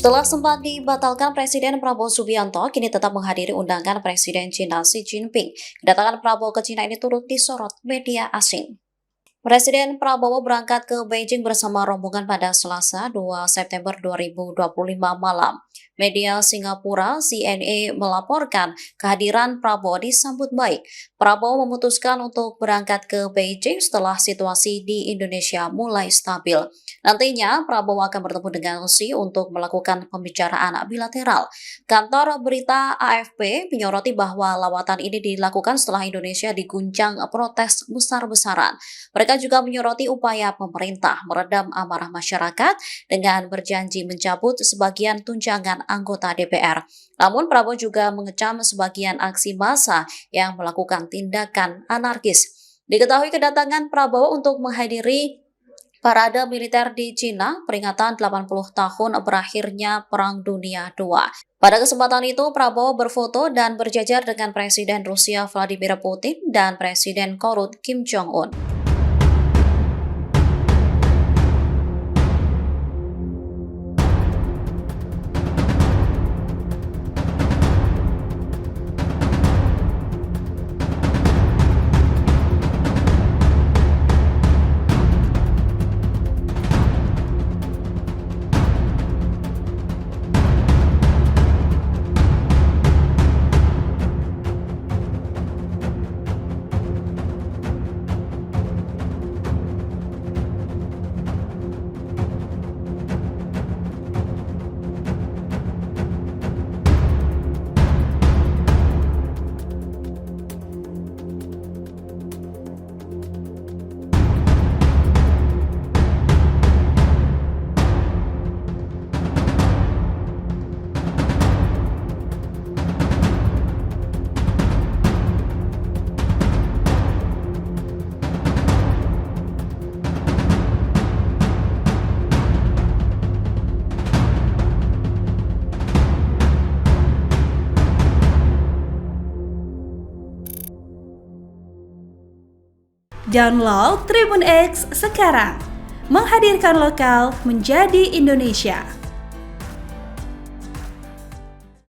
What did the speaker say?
Setelah sempat dibatalkan, Presiden Prabowo Subianto kini tetap menghadiri undangan Presiden China Xi Jinping. Kedatangan Prabowo ke China ini turut disorot media asing. Presiden Prabowo berangkat ke Beijing bersama rombongan pada Selasa 2 September 2025 malam. Media Singapura CNA melaporkan kehadiran Prabowo disambut baik. Prabowo memutuskan untuk berangkat ke Beijing setelah situasi di Indonesia mulai stabil. Nantinya Prabowo akan bertemu dengan Xi untuk melakukan pembicaraan bilateral. Kantor berita AFP menyoroti bahwa lawatan ini dilakukan setelah Indonesia diguncang protes besar-besaran. Mereka juga menyoroti upaya pemerintah meredam amarah masyarakat dengan berjanji mencabut sebagian tunjangan anggota DPR. Namun Prabowo juga mengecam sebagian aksi massa yang melakukan tindakan anarkis. Diketahui kedatangan Prabowo untuk menghadiri parade militer di Cina, peringatan 80 tahun berakhirnya Perang Dunia II. Pada kesempatan itu, Prabowo berfoto dan berjajar dengan Presiden Rusia Vladimir Putin dan Presiden Korut Kim Jong-un. Download Tribun X sekarang, menghadirkan lokal menjadi Indonesia.